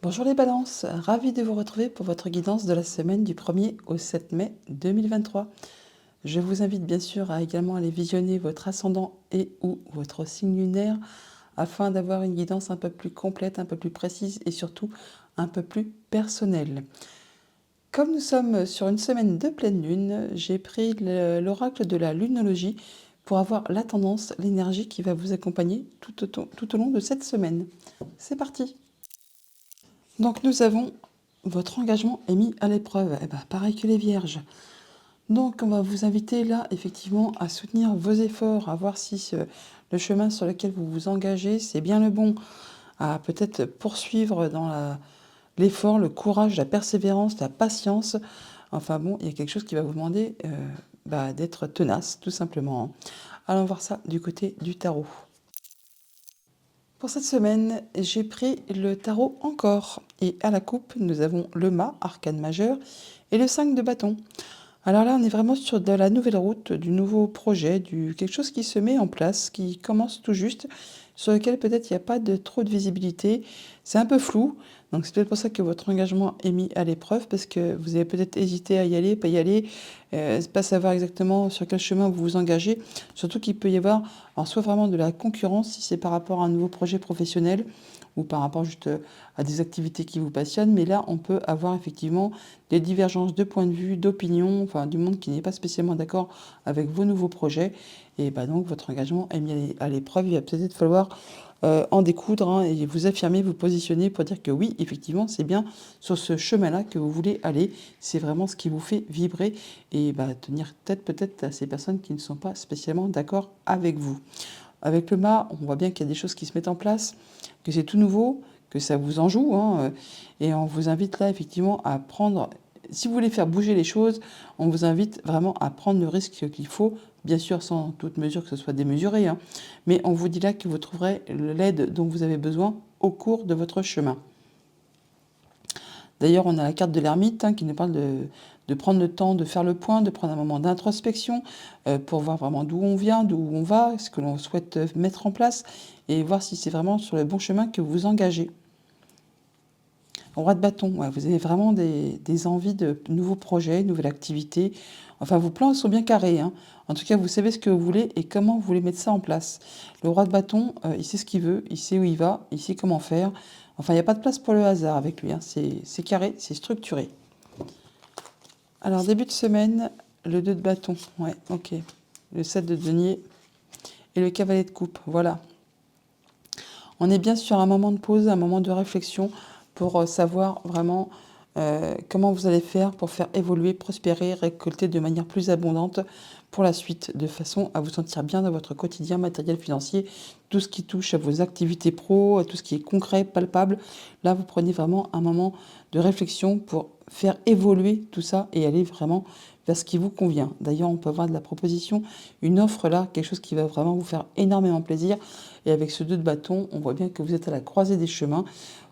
Bonjour les balances, ravi de vous retrouver pour votre guidance de la semaine du 1er au 7 mai 2023. Je vous invite bien sûr à également aller visionner votre ascendant et ou votre signe lunaire afin d'avoir une guidance un peu plus complète, un peu plus précise et surtout un peu plus personnelle. Comme nous sommes sur une semaine de pleine lune, j'ai pris l'oracle de la lunologie pour avoir la tendance, l'énergie qui va vous accompagner tout au long de cette semaine. C'est parti! Donc nous avons votre engagement est mis à l'épreuve. Eh ben, pareil que les vierges. Donc on va vous inviter là effectivement à soutenir vos efforts, à voir si le chemin sur lequel vous vous engagez, c'est bien le bon, à peut-être poursuivre dans l'effort, le courage, la persévérance, la patience. Enfin bon, il y a quelque chose qui va vous demander d'être tenace, tout simplement. Allons voir ça du côté du tarot. Pour cette semaine, j'ai pris le tarot encore. Et à la coupe, nous avons le mât, arcane majeur, et le 5 de bâton. Alors là, on est vraiment sur de la nouvelle route, du nouveau projet, quelque chose qui se met en place, qui commence tout juste, sur lequel peut-être il n'y a pas de trop de visibilité. C'est un peu flou, donc c'est peut-être pour ça que votre engagement est mis à l'épreuve, parce que vous avez peut-être hésité à y aller, pas y aller, pas savoir exactement sur quel chemin vous vous engagez. Surtout qu'il peut y avoir soit vraiment de la concurrence, si c'est par rapport à un nouveau projet professionnel, ou par rapport juste à des activités qui vous passionnent, mais là on peut avoir effectivement des divergences de points de vue, d'opinion, enfin du monde qui n'est pas spécialement d'accord avec vos nouveaux projets, et donc votre engagement est mis à l'épreuve. Il va peut-être falloir en découdre et vous affirmer, vous positionner pour dire que oui, effectivement, c'est bien sur ce chemin-là que vous voulez aller, c'est vraiment ce qui vous fait vibrer, et tenir tête peut-être à ces personnes qui ne sont pas spécialement d'accord avec vous. Avec le mât, on voit bien qu'il y a des choses qui se mettent en place, que c'est tout nouveau, que ça vous en joue, et on vous invite là effectivement à prendre, si vous voulez faire bouger les choses, on vous invite vraiment à prendre le risque qu'il faut, bien sûr sans toute mesure que ce soit démesuré, mais on vous dit là que vous trouverez l'aide dont vous avez besoin au cours de votre chemin. D'ailleurs, on a la carte de l'ermite qui nous parle de prendre le temps de faire le point, de prendre un moment d'introspection pour voir vraiment d'où on vient, d'où on va, ce que l'on souhaite mettre en place et voir si c'est vraiment sur le bon chemin que vous vous engagez. Roi de bâton, vous avez vraiment des envies de nouveaux projets, nouvelles activités. Enfin, vos plans sont bien carrés. En tout cas, vous savez ce que vous voulez et comment vous voulez mettre ça en place. Le roi de bâton, il sait ce qu'il veut, il sait où il va, il sait comment faire. Enfin, il n'y a pas de place pour le hasard avec lui. C'est carré, c'est structuré. Alors, début de semaine, le 2 de bâton. Ouais, ok. Le 7 de denier et le cavalier de coupe. Voilà. On est bien sur un moment de pause, un moment de réflexion pour savoir vraiment comment vous allez faire pour faire évoluer, prospérer, récolter de manière plus abondante pour la suite, de façon à vous sentir bien dans votre quotidien matériel, financier, tout ce qui touche à vos activités pro, à tout ce qui est concret, palpable. Là, vous prenez vraiment un moment de réflexion pour faire évoluer tout ça et aller vraiment vers ce qui vous convient. D'ailleurs, on peut avoir de la proposition, une offre là, quelque chose qui va vraiment vous faire énormément plaisir. Et avec ce 2 de bâton, on voit bien que vous êtes à la croisée des chemins.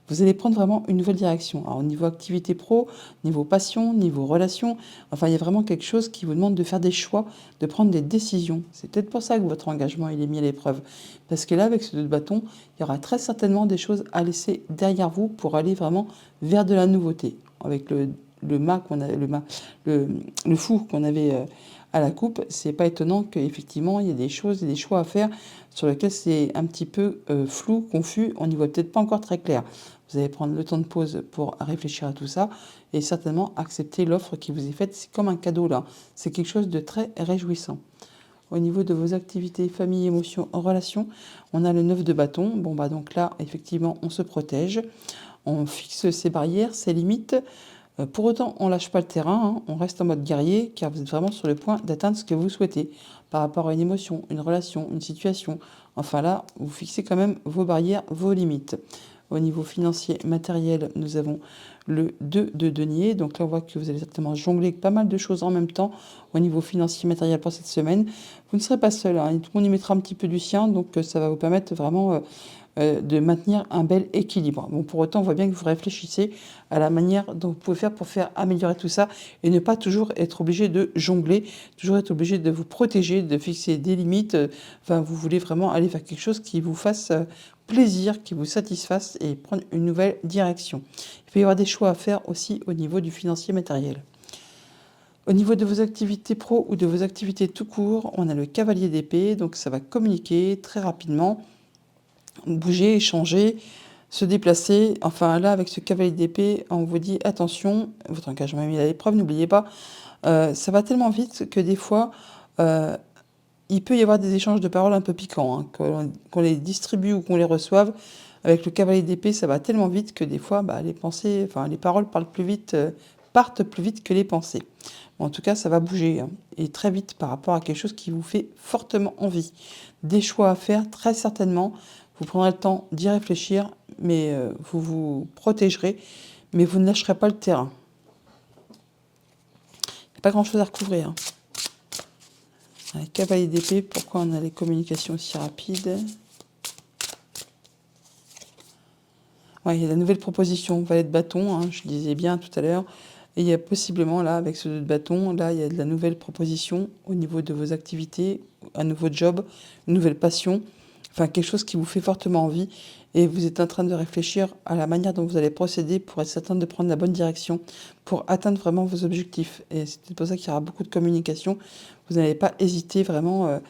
Vous allez prendre vraiment une nouvelle direction. Alors, au niveau activité pro, niveau passion, niveau relation, enfin, il y a vraiment quelque chose qui vous demande de faire des choix, de prendre des décisions. C'est peut-être pour ça que votre engagement il est mis à l'épreuve. Parce que là, avec ce 2 de bâton, il y aura très certainement des choses à laisser derrière vous pour aller vraiment vers de la nouveauté. Avec le mât qu'on a, le fou qu'on avait à la coupe, c'est pas étonnant qu'effectivement il y a des choses et des choix à faire sur lesquels c'est un petit peu flou, confus, on n'y voit peut-être pas encore très clair. Vous allez prendre le temps de pause pour réfléchir à tout ça et certainement accepter l'offre qui vous est faite. C'est comme un cadeau là, c'est quelque chose de très réjouissant. Au niveau de vos activités, famille, émotions, relations, on a le 9 de bâton. Bon donc là, effectivement, on se protège, on fixe ses barrières, ses limites. Pour autant, on lâche pas le terrain, on reste en mode guerrier, car vous êtes vraiment sur le point d'atteindre ce que vous souhaitez par rapport à une émotion, une relation, une situation. Enfin là, vous fixez quand même vos barrières, vos limites. Au niveau financier, matériel, nous avons le 2 de denier. Donc là, on voit que vous allez certainement jongler avec pas mal de choses en même temps au niveau financier, matériel pour cette semaine. Vous ne serez pas seul, tout le monde y mettra un petit peu du sien, donc ça va vous permettre vraiment de maintenir un bel équilibre. Bon, pour autant, on voit bien que vous réfléchissez à la manière dont vous pouvez faire pour faire améliorer tout ça et ne pas toujours être obligé de jongler, toujours être obligé de vous protéger, de fixer des limites. Enfin, vous voulez vraiment aller vers quelque chose qui vous fasse plaisir, qui vous satisfasse et prendre une nouvelle direction. Il peut y avoir des choix à faire aussi au niveau du financier matériel. Au niveau de vos activités pro ou de vos activités tout court, on a le cavalier d'épée, donc ça va communiquer très rapidement, bouger, échanger, se déplacer. Enfin là, avec ce cavalier d'épée, on vous dit attention, votre engagement est mis à l'épreuve, n'oubliez pas. Ça va tellement vite que des fois, euh, il peut y avoir des échanges de paroles un peu piquants, hein, qu'on les distribue ou qu'on les reçoive. Avec le cavalier d'épée, ça va tellement vite que des fois, les pensées, enfin les paroles parlent plus vite, partent plus vite que les pensées. En tout cas, ça va bouger, hein, et très vite par rapport à quelque chose qui vous fait fortement envie. Des choix à faire, très certainement. Vous prendrez le temps d'y réfléchir, mais vous vous protégerez, mais vous ne lâcherez pas le terrain. Il n'y a pas grand-chose à recouvrir, hein. Les cavaliers d'épée, pourquoi on a les communications aussi rapides? Ouais, il y a la nouvelle proposition, valet de bâton, hein, je disais bien tout à l'heure. Et il y a possiblement, là, avec ce bâton, là, il y a de la nouvelle proposition au niveau de vos activités, un nouveau job, une nouvelle passion, enfin quelque chose qui vous fait fortement envie. Et vous êtes en train de réfléchir à la manière dont vous allez procéder pour être certain de prendre la bonne direction, pour atteindre vraiment vos objectifs. Et c'est pour ça qu'il y aura beaucoup de communication. Vous n'allez pas hésiter vraiment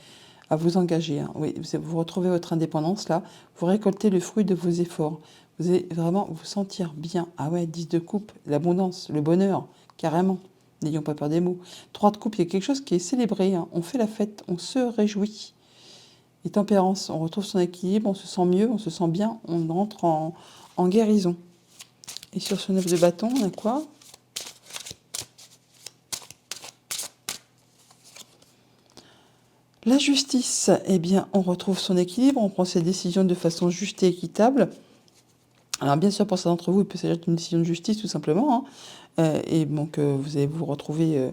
à vous engager, hein. Oui, vous retrouvez votre indépendance là, vous récoltez le fruit de vos efforts. Vous allez vraiment vous sentir bien. Ah ouais, 10 de coupe, l'abondance, le bonheur, carrément. N'ayons pas peur des mots. 3 de coupe, il y a quelque chose qui est célébré, hein. On fait la fête, on se réjouit. Et tempérance, on retrouve son équilibre, on se sent mieux, on se sent bien, on rentre en guérison. Et sur ce 9 de bâton, on a quoi? La justice, eh bien, on retrouve son équilibre, on prend ses décisions de façon juste et équitable. Alors bien sûr, pour certains d'entre vous, il peut s'agir d'une décision de justice tout simplement, hein. Et donc vous allez vous retrouver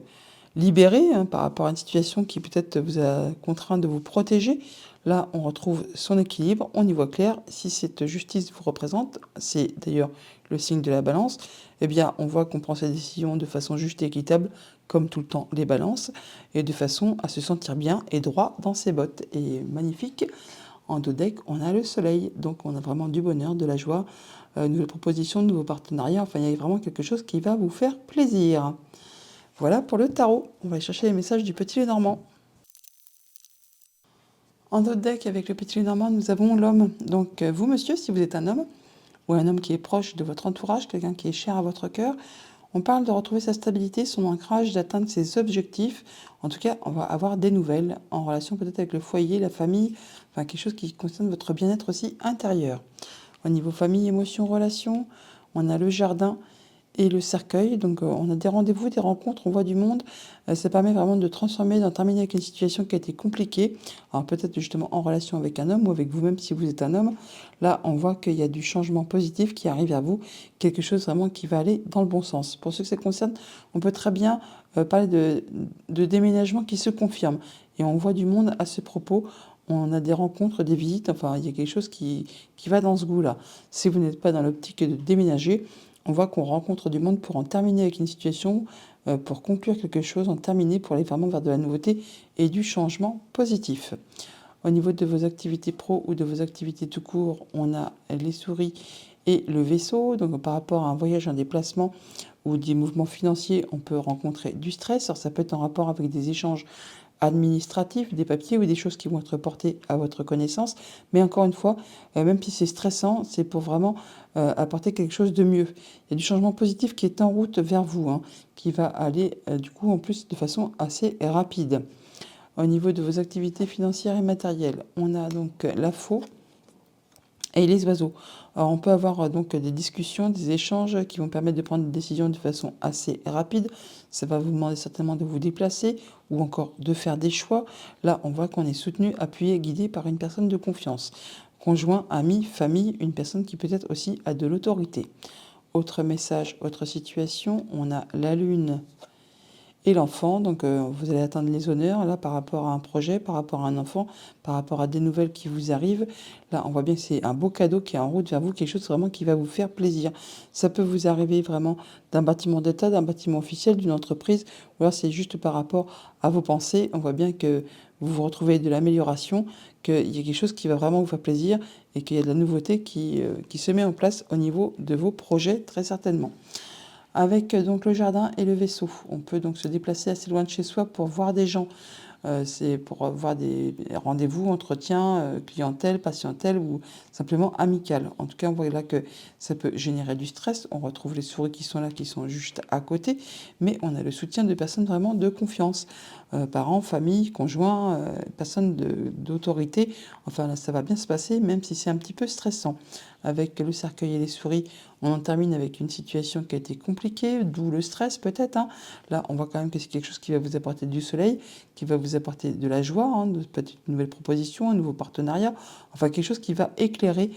libéré, hein, par rapport à une situation qui peut-être vous a contraint de vous protéger. Là, on retrouve son équilibre, on y voit clair. Si cette justice vous représente, c'est d'ailleurs le signe de la balance, eh bien on voit qu'on prend ses décisions de façon juste et équitable, comme tout le temps les balances, et de façon à se sentir bien et droit dans ses bottes. Et magnifique, en dos deck, on a le soleil, donc on a vraiment du bonheur, de la joie, nouvelles propositions, nouveaux partenariats, enfin il y a vraiment quelque chose qui va vous faire plaisir. Voilà pour le tarot. On va aller chercher les messages du petit Lenormand. En dos deck, avec le petit Lenormand, nous avons l'homme. Donc vous, monsieur, si vous êtes un homme, ou un homme qui est proche de votre entourage, quelqu'un qui est cher à votre cœur, on parle de retrouver sa stabilité, son ancrage, d'atteindre ses objectifs. En tout cas, on va avoir des nouvelles en relation peut-être avec le foyer, la famille, enfin quelque chose qui concerne votre bien-être aussi intérieur. Au niveau famille, émotions, relations, on a le jardin et le cercueil. Donc on a des rendez-vous, des rencontres, on voit du monde. Ça permet vraiment de transformer, d'en terminer avec une situation qui a été compliquée. Alors peut-être justement en relation avec un homme ou avec vous-même si vous êtes un homme. Là, on voit qu'il y a du changement positif qui arrive à vous, quelque chose vraiment qui va aller dans le bon sens. Pour ceux que ça concerne, on peut très bien parler de déménagement qui se confirme. Et on voit du monde à ce propos. On a des rencontres, des visites, enfin il y a quelque chose qui va dans ce goût-là. Si vous n'êtes pas dans l'optique de déménager, on voit qu'on rencontre du monde pour en terminer avec une situation, pour conclure quelque chose, en terminer pour aller vraiment vers de la nouveauté et du changement positif. Au niveau de vos activités pro ou de vos activités tout court, on a les souris et le vaisseau. Donc par rapport à un voyage, un déplacement ou des mouvements financiers, on peut rencontrer du stress. Alors, ça peut être en rapport avec des échanges administratifs, des papiers ou des choses qui vont être portées à votre connaissance. Mais encore une fois, même si c'est stressant, c'est pour vraiment apporter quelque chose de mieux. Il y a du changement positif qui est en route vers vous, hein, qui va aller du coup en plus de façon assez rapide. Au niveau de vos activités financières et matérielles, on a donc la faux et les oiseaux. Alors on peut avoir donc des discussions, des échanges qui vont permettre de prendre des décisions de façon assez rapide. Ça va vous demander certainement de vous déplacer ou encore de faire des choix. Là, on voit qu'on est soutenu, appuyé, guidé par une personne de confiance. Conjoint, ami, famille, une personne qui peut-être aussi a de l'autorité. Autre message, autre situation, on a la lune et l'enfant. Donc, vous allez atteindre les honneurs, là, par rapport à un projet, par rapport à un enfant, par rapport à des nouvelles qui vous arrivent. Là, on voit bien que c'est un beau cadeau qui est en route vers vous, quelque chose vraiment qui va vous faire plaisir. Ça peut vous arriver vraiment d'un bâtiment d'État, d'un bâtiment officiel, d'une entreprise, ou alors c'est juste par rapport à vos pensées. On voit bien que vous vous retrouvez de l'amélioration, qu'il y a quelque chose qui va vraiment vous faire plaisir et qu'il y a de la nouveauté qui se met en place au niveau de vos projets, très certainement. Avec donc le jardin et le vaisseau. On peut donc se déplacer assez loin de chez soi pour voir des gens. C'est pour voir des rendez-vous, entretiens, clientèle, patientèle ou simplement amical. En tout cas, on voit là que ça peut générer du stress. On retrouve les souris qui sont là, qui sont juste à côté, mais on a le soutien de personnes vraiment de confiance. Parents, famille, conjoints, personnes d'autorité. Enfin, là, ça va bien se passer, même si c'est un petit peu stressant. Avec le cercueil et les souris, on en termine avec une situation qui a été compliquée, d'où le stress peut-être, hein. Là, on voit quand même que c'est quelque chose qui va vous apporter du soleil, qui va vous apporter de la joie, hein, peut-être une nouvelle proposition, un nouveau partenariat, enfin quelque chose qui va éclairer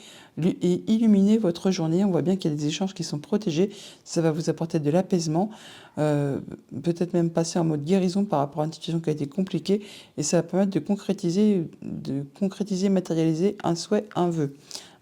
et illuminer votre journée. On voit bien qu'il y a des échanges qui sont protégés, ça va vous apporter de l'apaisement, peut-être même passer en mode guérison par rapport à une situation qui a été compliquée, et ça va permettre de concrétiser, matérialiser un souhait, un vœu.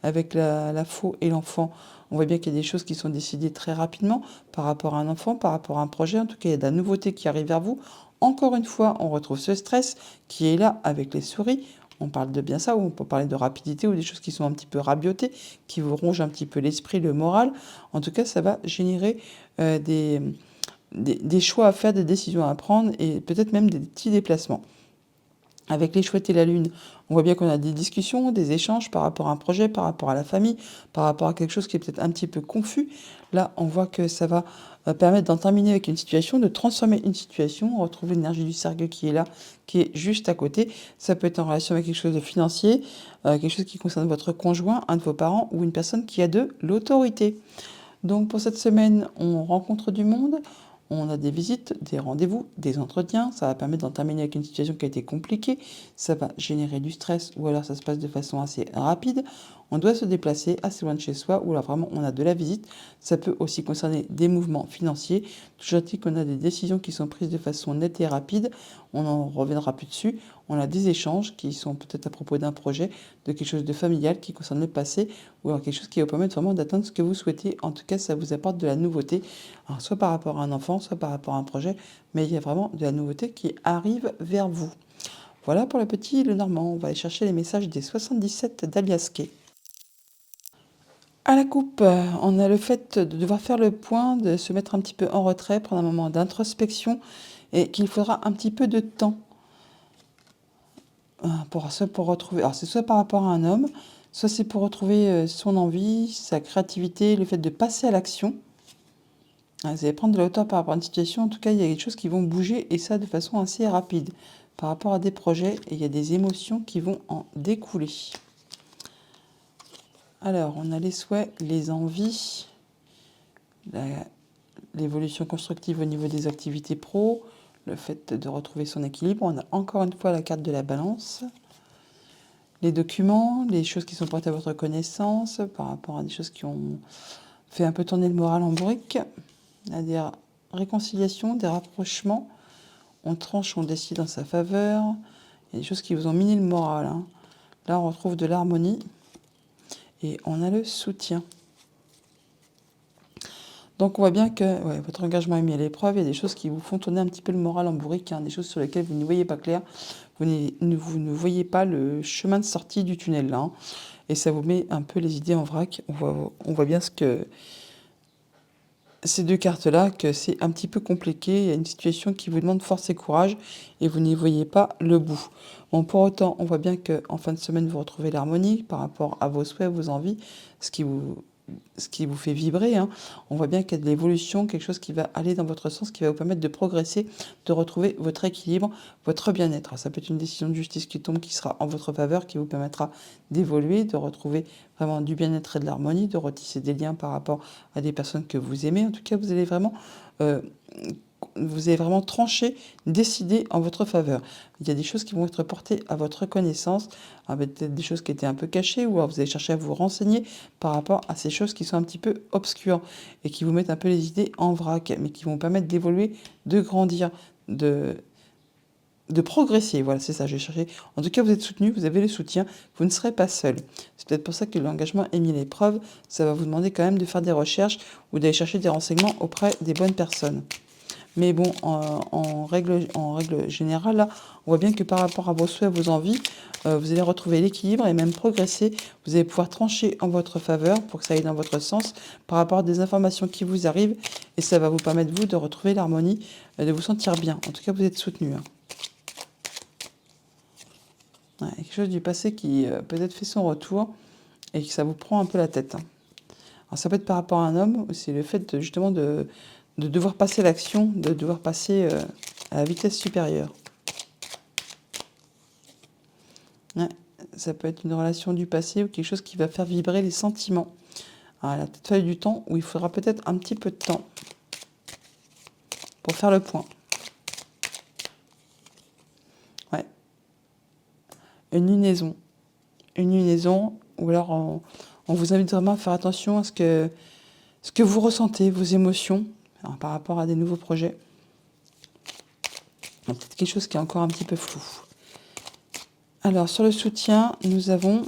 Avec la faux et l'enfant, on voit bien qu'il y a des choses qui sont décidées très rapidement par rapport à un enfant, par rapport à un projet. En tout cas, il y a de la nouveauté qui arrive vers vous. Encore une fois, on retrouve ce stress qui est là avec les souris. On parle de bien ça, ou on peut parler de rapidité, ou des choses qui sont un petit peu rabiotées, qui vous rongent un petit peu l'esprit, le moral. En tout cas, ça va générer des choix à faire, des décisions à prendre, et peut-être même des petits déplacements. Avec les chouettes et la lune, on voit bien qu'on a des discussions, des échanges par rapport à un projet, par rapport à la famille, par rapport à quelque chose qui est peut-être un petit peu confus. Là, on voit que ça va permettre d'en terminer avec une situation, de transformer une situation, retrouver l'énergie du cercle qui est là, qui est juste à côté. Ça peut être en relation avec quelque chose de financier, quelque chose qui concerne votre conjoint, un de vos parents ou une personne qui a de l'autorité. Donc pour cette semaine, on rencontre du monde, on a des visites, des rendez-vous, des entretiens. Ça va permettre d'en terminer avec une situation qui a été compliquée. Ça va générer du stress ou alors ça se passe de façon assez rapide. On doit se déplacer assez loin de chez soi ou là vraiment on a de la visite. Ça peut aussi concerner des mouvements financiers. Toujours dit qu'on a des décisions qui sont prises de façon nette et rapide. On n'en reviendra plus dessus. On a des échanges qui sont peut-être à propos d'un projet, de quelque chose de familial qui concerne le passé ou alors quelque chose qui va vous permettre vraiment d'atteindre ce que vous souhaitez. En tout cas, ça vous apporte de la nouveauté, alors, soit par rapport à un enfant, soit par rapport à un projet, mais il y a vraiment de la nouveauté qui arrive vers vous. Voilà pour le petit le normand. On va aller chercher les messages des 77 d'Aliasquet. À la coupe, on a le fait de devoir faire le point, de se mettre un petit peu en retrait, prendre un moment d'introspection et qu'il faudra un petit peu de temps pour retrouver. Alors, c'est soit par rapport à un homme, soit c'est pour retrouver son envie, sa créativité, le fait de passer à l'action. Vous allez prendre de la hauteur par rapport à une situation. En tout cas, il y a des choses qui vont bouger et ça de façon assez rapide par rapport à des projets et il y a des émotions qui vont en découler. Alors, on a les souhaits, les envies, l'évolution constructive au niveau des activités pro, le fait de retrouver son équilibre. On a encore une fois la carte de la balance. Les documents, les choses qui sont portées à votre connaissance par rapport à des choses qui ont fait un peu tourner le moral en brique. Il y a des réconciliations, des rapprochements. On tranche, on décide en sa faveur. Il y a des choses qui vous ont miné le moral, hein. Là, on retrouve de l'harmonie. Et on a le soutien. Donc on voit bien que votre engagement est mis à l'épreuve. Il y a des choses qui vous font tourner un petit peu le moral en bourrique, hein, des choses sur lesquelles vous ne voyez pas clair. Vous ne voyez pas le chemin de sortie du tunnel là, hein, et ça vous met un peu les idées en vrac. On voit bien ce que ces deux cartes-là, que c'est un petit peu compliqué. Il y a une situation qui vous demande force et courage et vous n'y voyez pas le bout. Bon, pour autant, on voit bien qu'en fin de semaine, vous retrouvez l'harmonie par rapport à vos souhaits, vos envies, ce qui vous fait vibrer, hein. On voit bien qu'il y a de l'évolution, quelque chose qui va aller dans votre sens, qui va vous permettre de progresser, de retrouver votre équilibre, votre bien-être. Ça peut être une décision de justice qui tombe, qui sera en votre faveur, qui vous permettra d'évoluer, de retrouver vraiment du bien-être et de l'harmonie, de retisser des liens par rapport à des personnes que vous aimez. En tout cas, vous allez vraiment trancher, décider en votre faveur. Il y a des choses qui vont être portées à votre connaissance, peut-être des choses qui étaient un peu cachées, ou alors vous allez chercher à vous renseigner par rapport à ces choses qui sont un petit peu obscures et qui vous mettent un peu les idées en vrac, mais qui vont permettre d'évoluer, de grandir, de, de progresser. Voilà, c'est ça, je vais chercher. En tout cas, vous êtes soutenu, vous avez le soutien, vous ne serez pas seul. C'est peut-être pour ça que l'engagement est mis à l'épreuve. Ça va vous demander quand même de faire des recherches ou d'aller chercher des renseignements auprès des bonnes personnes. Mais bon, en règle générale, là, on voit bien que par rapport à vos souhaits, vos envies, vous allez retrouver l'équilibre et même progresser. Vous allez pouvoir trancher en votre faveur pour que ça aille dans votre sens par rapport à des informations qui vous arrivent. Et ça va vous permettre, vous, de retrouver l'harmonie, de vous sentir bien. En tout cas, vous êtes soutenu, hein. Ouais, quelque chose du passé qui peut-être fait son retour et que ça vous prend un peu la tête, hein. Alors ça peut être par rapport à un homme, c'est le fait justement de devoir passer à l'action, de devoir passer à la vitesse supérieure. Ouais, ça peut être une relation du passé ou quelque chose qui va faire vibrer les sentiments. Alors, il a peut-être fallu du temps où il faudra peut-être un petit peu de temps pour faire le point. Ouais, une lunaison. Une lunaison, ou alors on vous invite vraiment à faire attention à ce que vous ressentez, vos émotions, alors, par rapport à des nouveaux projets. Il y a peut-être quelque chose qui est encore un petit peu flou. Alors, sur le soutien, nous avons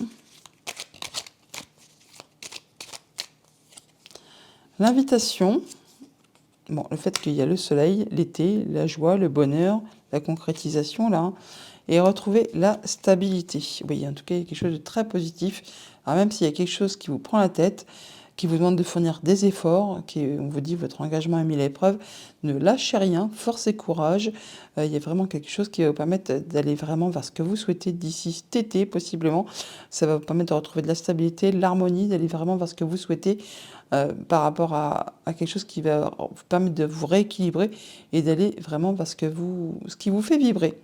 l'invitation. Bon, le fait qu'il y a le soleil, l'été, la joie, le bonheur, la concrétisation, là, hein, et retrouver la stabilité. Oui, en tout cas, il y a quelque chose de très positif. Alors, même s'il y a quelque chose qui vous prend la tête, qui vous demande de fournir des efforts, on vous dit votre engagement est mis à l'épreuve, ne lâchez rien, force et courage. Il y a vraiment quelque chose qui va vous permettre d'aller vraiment vers ce que vous souhaitez d'ici cet été, possiblement. Ça va vous permettre de retrouver de la stabilité, de l'harmonie, d'aller vraiment vers ce que vous souhaitez par rapport à quelque chose qui va vous permettre de vous rééquilibrer et d'aller vraiment vers ce qui vous fait vibrer.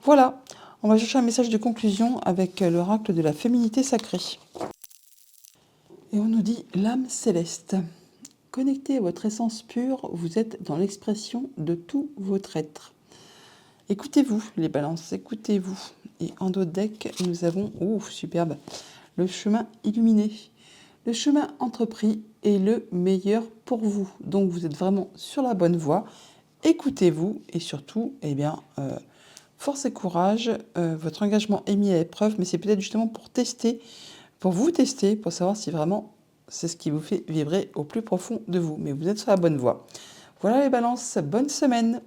Voilà, on va chercher un message de conclusion avec l'oracle de la féminité sacrée. Et on nous dit l'âme céleste. Connecté à votre essence pure, vous êtes dans l'expression de tout votre être. Écoutez-vous, les balances, écoutez-vous. Et en dos de deck, nous avons, superbe, le chemin illuminé. Le chemin entrepris est le meilleur pour vous. Donc vous êtes vraiment sur la bonne voie. Écoutez-vous et surtout, force et courage. Votre engagement est mis à l'épreuve, mais c'est peut-être justement pour vous tester, pour savoir si vraiment c'est ce qui vous fait vibrer au plus profond de vous. Mais vous êtes sur la bonne voie. Voilà les balances, bonne semaine!